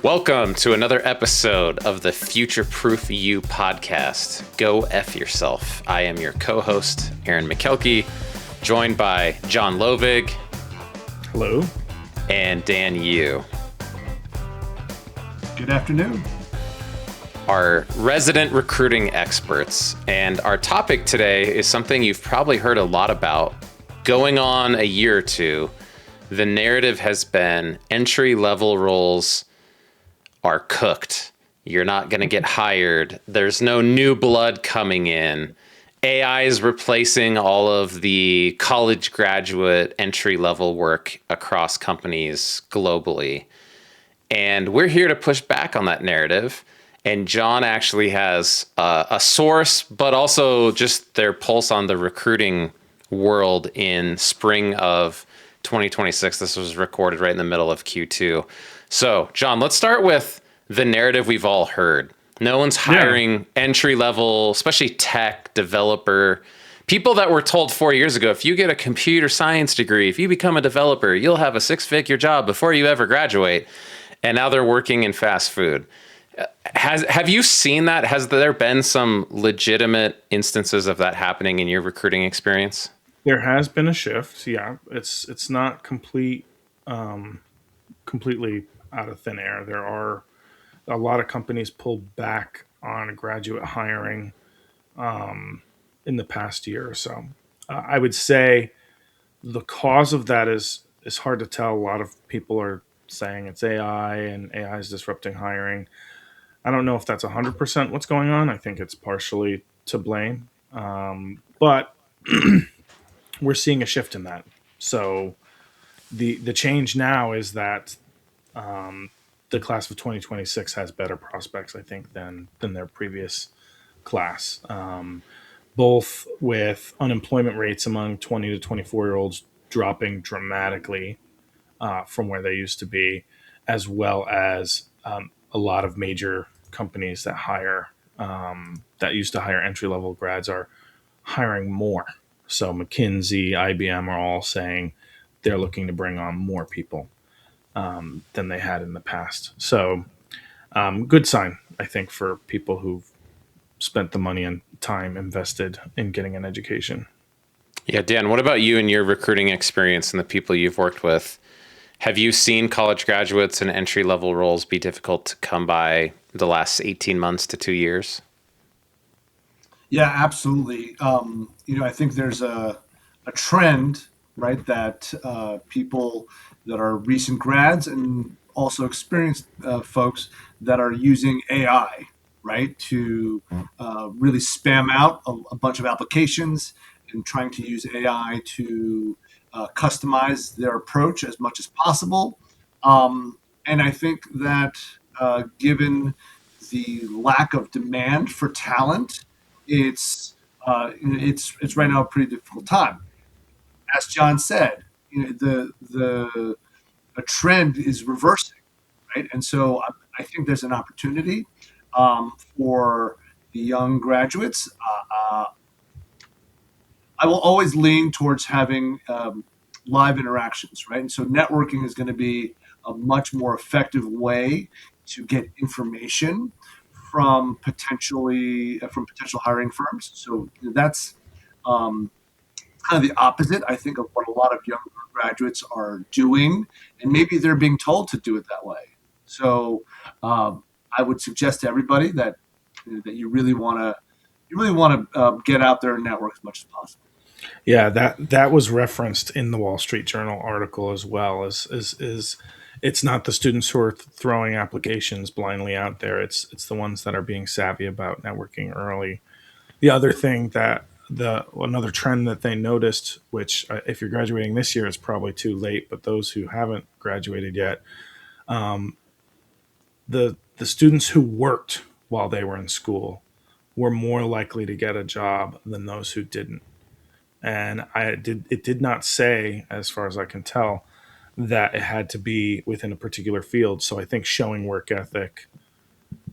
Welcome to another episode of the Future Proof You podcast. Go F yourself. I am your co-host, Aaron McKelkey, joined by John Lovig. Hello. And Dan Yu. Good afternoon. Our resident recruiting experts. And our topic today is something you've probably heard a lot about. Going on a year or two, the narrative has been entry-level roles are cooked. You're not going to get hired. There's no new blood coming in. AI is replacing all of the college graduate entry-level work across companies globally. And we're here to push back on that narrative. And John actually has a source, but also just their pulse on the recruiting world in spring of 2026. This was recorded right in the middle of Q2. So, John, let's start with the narrative we've all heard. No one's hiring entry level, especially tech, developer, people that were told 4 years ago, if you get a computer science degree, if you become a developer, you'll have a six-figure job before you ever graduate. And now they're working in fast food. Have you seen that? Has there been some legitimate instances of that happening in your recruiting experience? There has been a shift. Yeah, it's not completely out of thin air. There are a lot of companies pulled back on graduate hiring in the past year or so. I would say the cause of that is hard to tell. A lot of people are saying it's AI and AI is disrupting hiring. I don't know if that's 100% what's going on. I think it's partially to blame. But we're seeing a shift in that. So the change now is that the class of 2026 has better prospects, I think, than their previous class. Both with unemployment rates among 20 to 24-year-olds dropping dramatically from where they used to be, as well as a lot of major companies that hire that used to hire entry-level grads are hiring more. So McKinsey, IBM are all saying they're looking to bring on more people than they had in the past. So good sign, I think, for people who've spent the money and time invested in getting an education. Yeah, Dan, what about you and your recruiting experience and the people you've worked with? Have you seen college graduates and entry-level roles be difficult to come by the last 18 months to 2 years? Yeah, absolutely. I think there's a trend, right, that people that are recent grads and also experienced folks that are using AI, right, to really spam out a bunch of applications and trying to use AI to customize their approach as much as possible. And I think that given the lack of demand for talent, it's right now a pretty difficult time. As John said, the a trend is reversing, right? And so I think there's an opportunity for the young graduates. I will always lean towards having live interactions, right? And so networking is going to be a much more effective way to get information from potential hiring firms. So that's kind of the opposite, I think, of what a lot of young graduates are doing, and maybe they're being told to do it that way. So I would suggest to everybody that you really want to get out there and network as much as possible. Yeah, that was referenced in the Wall Street Journal article as well. Is it's not the students who are throwing applications blindly out there. It's the ones that are being savvy about networking early. The other thing another trend that they noticed, which if you're graduating this year, it's probably too late, but those who haven't graduated yet, the students who worked while they were in school were more likely to get a job than those who didn't. And it did not say, as far as I can tell, that it had to be within a particular field. So I think showing work ethic,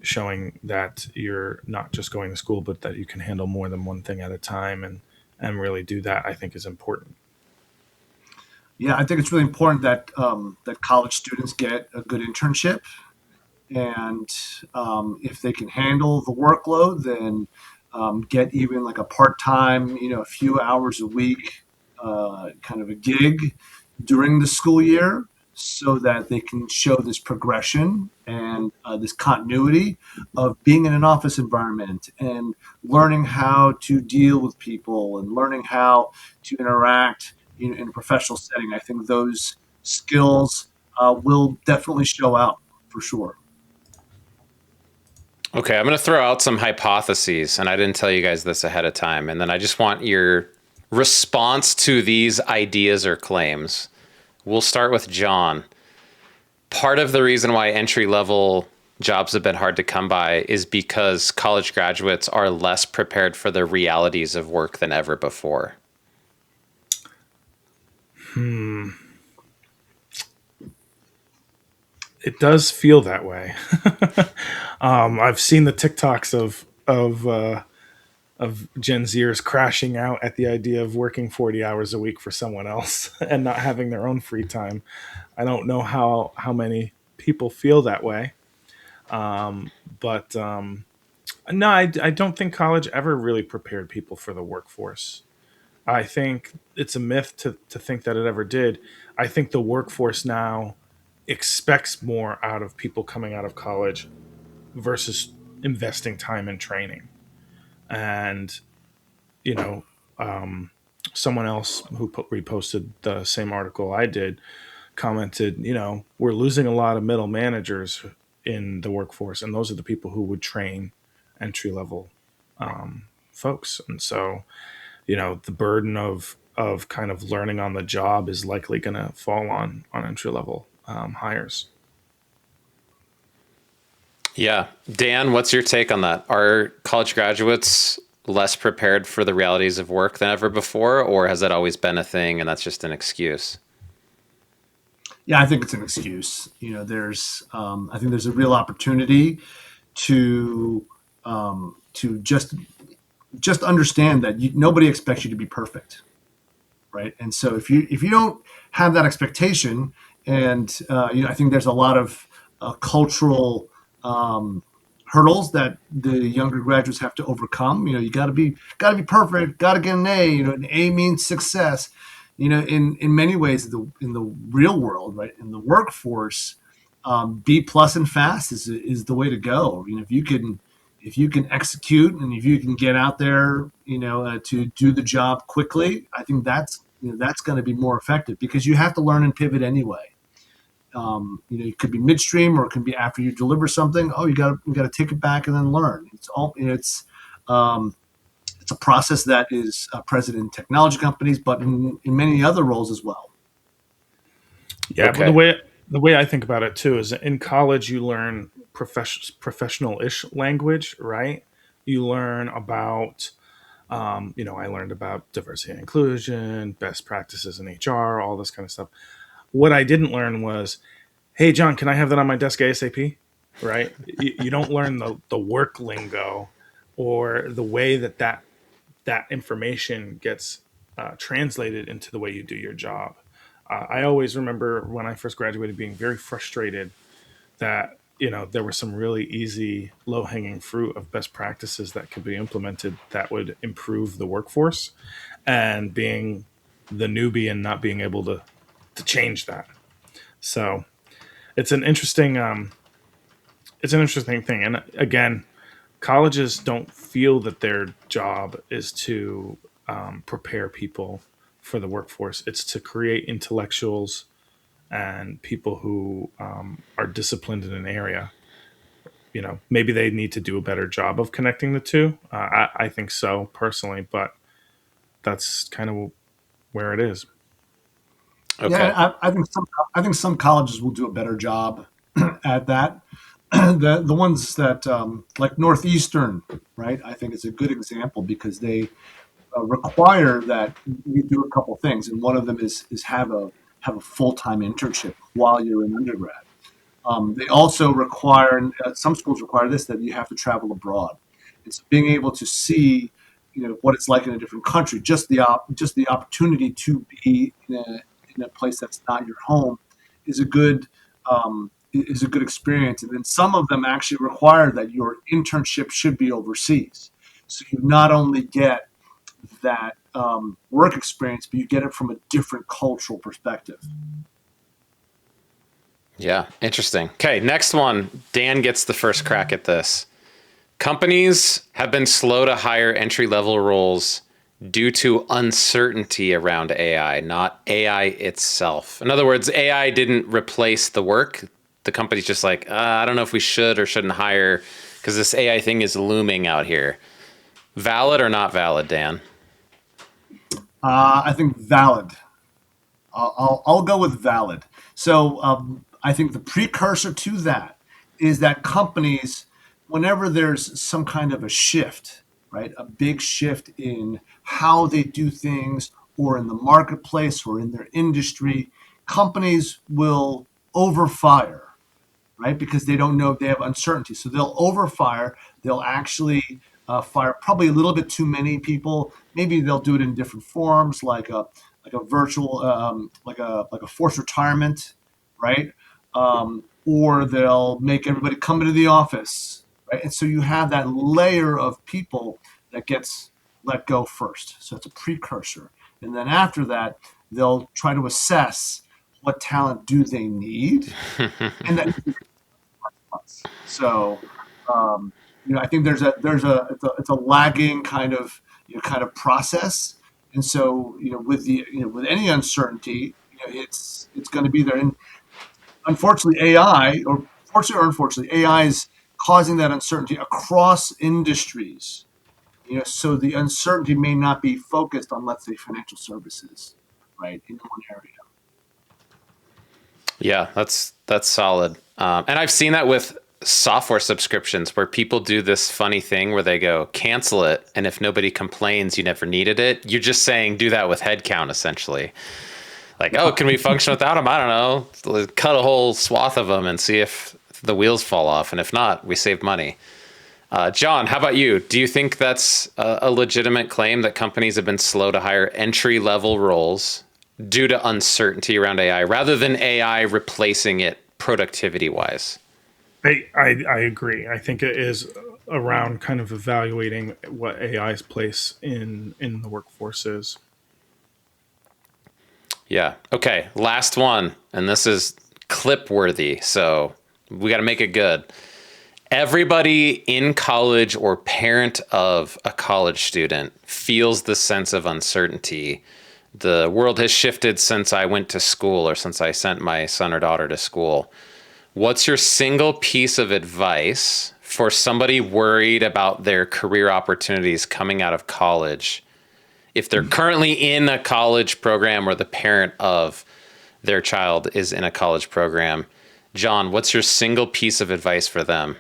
showing that you're not just going to school, but that you can handle more than one thing at a time and really do that, I think is important. Yeah, I think it's really important that that college students get a good internship and if they can handle the workload, then get even like a part-time, a few hours a week, kind of a gig during the school year, so that they can show this progression and this continuity of being in an office environment and learning how to deal with people and learning how to interact in a professional setting. I think those skills will definitely show out for sure. Okay, I'm going to throw out some hypotheses, and I didn't tell you guys this ahead of time. And then I just want your response to these ideas or claims. We'll start with John. Part of the reason why entry level jobs have been hard to come by is because college graduates are less prepared for the realities of work than ever before. It does feel that way. I've seen the TikToks of Gen Zers crashing out at the idea of working 40 hours a week for someone else and not having their own free time. I don't know how many people feel that way, but no, I don't think college ever really prepared people for the workforce. I think it's a myth to think that it ever did. I think the workforce now expects more out of people coming out of college versus investing time in training. And, you know, someone else who reposted the same article I did commented, we're losing a lot of middle managers in the workforce, and those are the people who would train entry level folks. And so, the burden of kind of learning on the job is likely going to fall on entry level hires. Yeah. Dan, what's your take on that? Are college graduates less prepared for the realities of work than ever before, or has that always been a thing and that's just an excuse? Yeah, I think it's an excuse. I think there's a real opportunity to just understand that nobody expects you to be perfect, right? And so if you don't have that expectation, and I think there's a lot of cultural hurdles that the younger graduates have to overcome. You got to be perfect, got to get an A. An A means success. In many ways, in the real world, right, in the workforce, B plus and fast is the way to go. If you can execute and if you can get out there, to do the job quickly, I think that's going to be more effective, because you have to learn and pivot anyway. It could be midstream or it can be after you deliver something. Oh, you got to take it back and then learn. It's a process that is present in technology companies, but in many other roles as well. Yeah, but the Okay. way the way I think about it too is in college you learn professional-ish language, right? You learn about I learned about diversity and inclusion, best practices in HR, all this kind of stuff. What I didn't learn was, hey, John, can I have that on my desk ASAP? Right? You don't learn the work lingo or the way that information gets translated into the way you do your job. I always remember when I first graduated being very frustrated that there was some really easy low hanging fruit of best practices that could be implemented that would improve the workforce, and being the newbie and not being able to change that. So it's an interesting thing. And again, colleges don't feel that their job is to prepare people for the workforce. It's to create intellectuals and people who are disciplined in an area. Maybe they need to do a better job of connecting the two. I think so personally, but that's kind of where it is. Okay. Yeah, I think some colleges will do a better job at that. The ones that like Northeastern, right? I think it's a good example because they require that you do a couple things, and one of them is have a full time internship while you're in undergrad. They also require, and some schools require this, that you have to travel abroad. And so being able to see, what it's like in a different country, just the opportunity to be in a place that's not your home is a good is a good experience. And then some of them actually require that your internship should be overseas. So you not only get that work experience, but you get it from a different cultural perspective. Yeah, interesting. Okay, next one. Dan gets the first crack at this. Companies have been slow to hire entry level roles due to uncertainty around AI, not AI itself. In other words, AI didn't replace the work. The company's just like, I don't know if we should or shouldn't hire because this AI thing is looming out here. Valid or not valid, Dan? I think valid. I'll go with valid. So I think the precursor to that is that companies, whenever there's some kind of a shift, right, a big shift in how they do things or in the marketplace or in their industry, companies will overfire, right? Because they don't know, they have uncertainty. So they'll overfire. They'll actually fire probably a little bit too many people. Maybe they'll do it in different forms, like a virtual, like a forced retirement, right? Or they'll make everybody come into the office, right? And so you have that layer of people that gets let go first. So it's a precursor, and then after that, they'll try to assess what talent do they need, and then so, I think it's a lagging kind of kind of process, and so with with any uncertainty, it's going to be there. And unfortunately, AI, or fortunately or unfortunately, AI is causing that uncertainty across industries. So the uncertainty may not be focused on, let's say, financial services, right, in one area. Yeah, that's solid. And I've seen that with software subscriptions where people do this funny thing where they go cancel it, and if nobody complains, you never needed it. You're just saying do that with headcount, essentially. Like, oh, can we function without them? I don't know. Cut a whole swath of them and see if the wheels fall off, and if not, we save money. John, how about you? Do you think that's a legitimate claim that companies have been slow to hire entry level roles due to uncertainty around AI rather than AI replacing it productivity wise? I agree. I think it is around kind of evaluating what AI's place in the workforce is. Yeah. Okay. Last one. And this is clip worthy. So we got to make it good. Everybody in college or parent of a college student feels the sense of uncertainty. The world has shifted since I went to school or since I sent my son or daughter to school. What's your single piece of advice for somebody worried about their career opportunities coming out of college? If they're currently in a college program or the parent of their child is in a college program, John, what's your single piece of advice for them?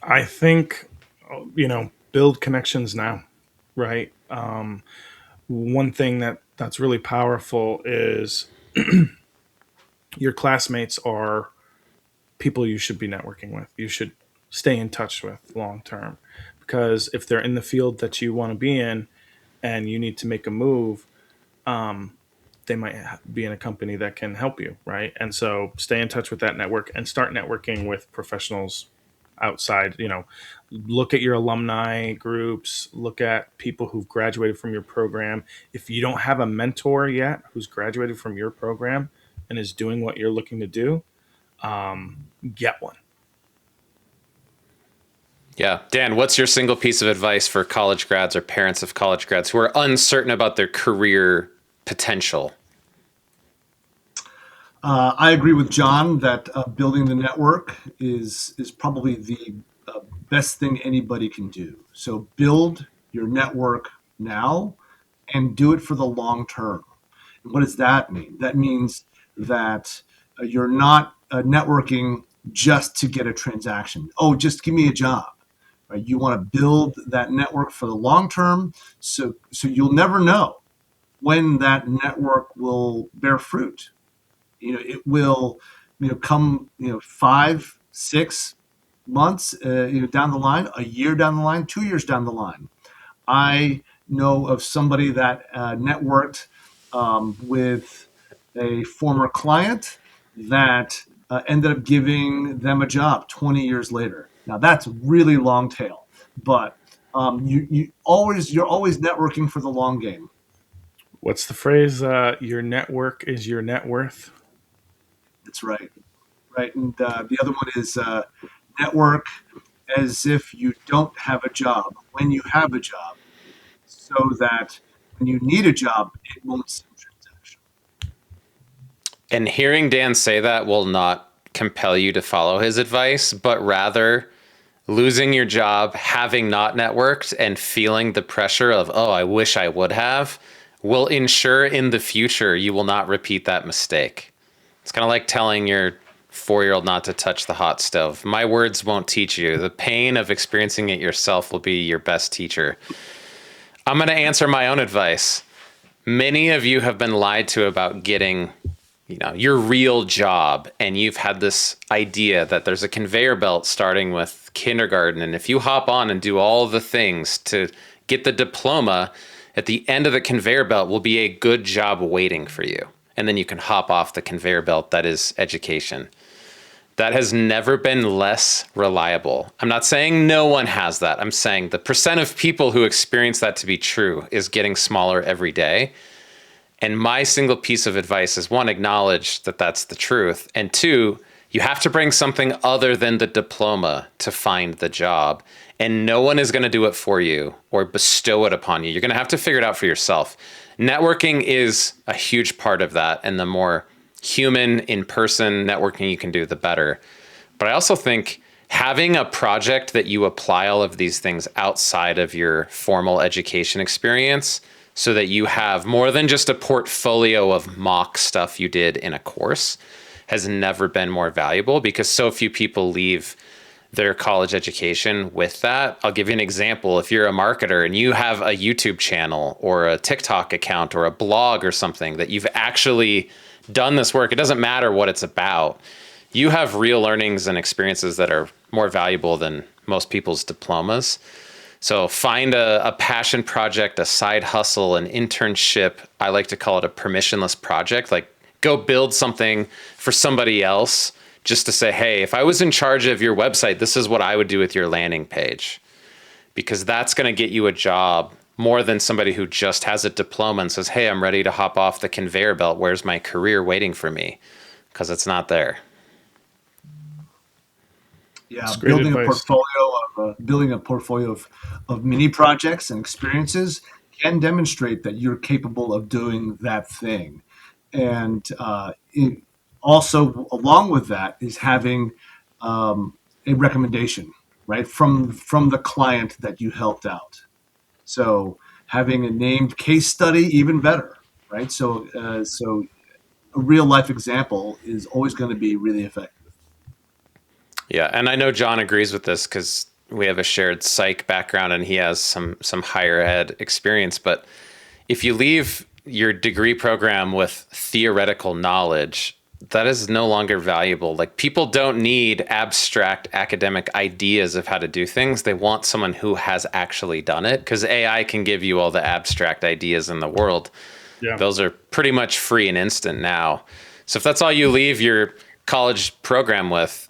I think, build connections now, right? One thing that's really powerful is your classmates are people you should be networking with. You should stay in touch with long term, because if they're in the field that you want to be in and you need to make a move, they might be in a company that can help you, right? And so stay in touch with that network and start networking with professionals outside. Look at your alumni groups, look at people who've graduated from your program. If you don't have a mentor yet who's graduated from your program and is doing what you're looking to do, get one. Yeah. Dan, what's your single piece of advice for college grads or parents of college grads who are uncertain about their career potential? I agree with John that building the network is probably the best thing anybody can do. So build your network now and do it for the long term. And what does that mean? That means that you're not networking just to get a transaction. Oh, just give me a job. Right? You want to build that network for the long term, so you'll never know when that network will bear fruit. It will come 5 6 months down the line, a year down the line, 2 years down the line. I know of somebody that networked with a former client that ended up giving them a job 20 years later. Now that's really long tail, but you're always networking for the long game. What's the phrase? Your network is your net worth. That's right, right. And the other one is network as if you don't have a job when you have a job, so that when you need a job, it won't seem transactional. And hearing Dan say that will not compel you to follow his advice, but rather losing your job, having not networked, and feeling the pressure of, oh, I wish I would have, will ensure in the future you will not repeat that mistake. It's kind of like telling your 4-year-old not to touch the hot stove. My words won't teach you. The pain of experiencing it yourself will be your best teacher. I'm going to answer my own advice. Many of you have been lied to about getting your real job, and you've had this idea that there's a conveyor belt starting with kindergarten, and if you hop on and do all the things to get the diploma, at the end of the conveyor belt will be a good job waiting for you, and then you can hop off the conveyor belt that is education. That has never been less reliable. I'm not saying no one has that. I'm saying the percent of people who experience that to be true is getting smaller every day. And my single piece of advice is, one, acknowledge that that's the truth. And two, you have to bring something other than the diploma to find the job. And no one is going to do it for you or bestow it upon you. You're going to have to figure it out for yourself. Networking is a huge part of that. And the more human, in-person networking you can do, the better. But I also think having a project that you apply all of these things outside of your formal education experience, so that you have more than just a portfolio of mock stuff you did in a course, has never been more valuable, because so few people leave their college education with that. I'll give you an example. If you're a marketer and you have a YouTube channel or a TikTok account or a blog or something that you've actually done this work, it doesn't matter what it's about. You have real learnings and experiences that are more valuable than most people's diplomas. So find a passion project, a side hustle, an internship. I like to call it a permissionless project. Like, go build something for somebody else just to say, hey, if I was in charge of your website, this is what I would do with your landing page. Because that's going to get you a job more than somebody who just has a diploma and says, hey, I'm ready to hop off the conveyor belt. Where's my career waiting for me? Because it's not there. Yeah, building a portfolio of mini projects and experiences can demonstrate that you're capable of doing that thing. And also, along with that, is having a recommendation, right, from the client that you helped out. So having a named case study, even better, right? So a real life example is always going to be really effective. Yeah, and I know John agrees with this because we have a shared psych background and he has some higher ed experience. But if you leave your degree program with theoretical knowledge, that is no longer valuable. Like, people don't need abstract academic ideas of how to do things. They want someone who has actually done it, because AI can give you all the abstract ideas in the world. Yeah. Those are pretty much free and instant now. So if that's all you leave your college program with,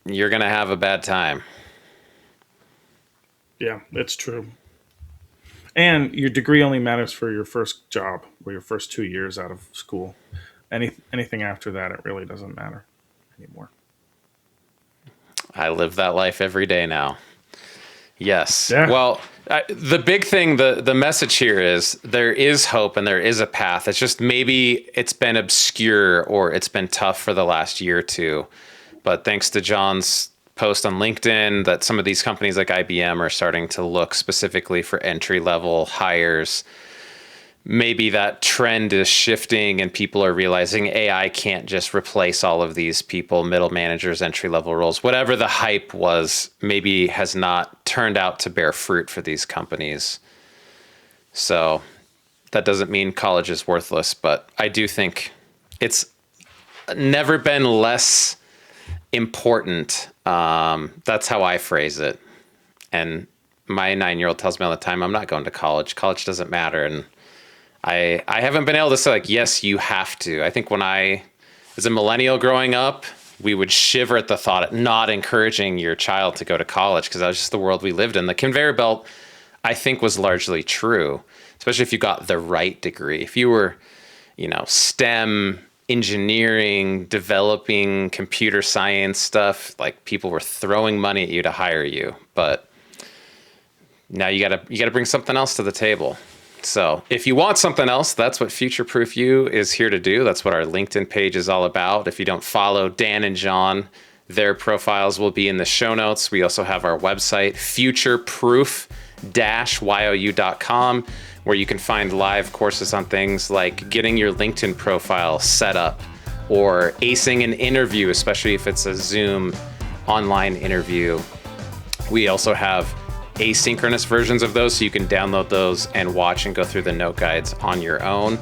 you're going to have a bad time. Yeah, that's true. And your degree only matters for your first job or your first 2 years out of school. Anything after that, it really doesn't matter anymore. I live that life every day now. Yes. Yeah. Well, the big thing, the message here is there is hope and there is a path. It's just maybe it's been obscure or it's been tough for the last year or two. But thanks to John's post on LinkedIn, that some of these companies like IBM are starting to look specifically for entry-level hires. Maybe that trend is shifting and people are realizing AI can't just replace all of these people, middle managers, entry-level roles. Whatever the hype was, maybe has not turned out to bear fruit for these companies. So that doesn't mean college is worthless, but I do think it's never been less important. That's how I phrase it. And my 9-year-old tells me all the time, I'm not going to college. College doesn't matter. And I haven't been able to say, like, yes, you have to. I think when I was a millennial growing up, we would shiver at the thought of not encouraging your child to go to college because that was just the world we lived in. The conveyor belt, I think, was largely true, especially if you got the right degree. If you were, STEM, engineering, developing computer science stuff, like people were throwing money at you to hire you. But now you gotta bring something else to the table. So if you want something else, that's what Future Proof You is here to do. That's what our LinkedIn page is all about. If you don't follow Dan and John, their profiles will be in the show notes. We also have our website, futureproof-you.com, where you can find live courses on things like getting your LinkedIn profile set up or acing an interview, especially if it's a Zoom online interview. We also have asynchronous versions of those, so you can download those and watch and go through the note guides on your own.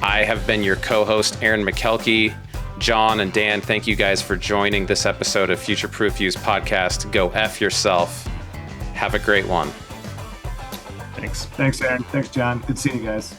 I have been your co-host, Aaron McKelkey. John and Dan, thank you guys for joining this episode of Future Proof You's podcast. Go F yourself. Have a great one. Thanks. Thanks, Aaron. Thanks, John. Good seeing you guys.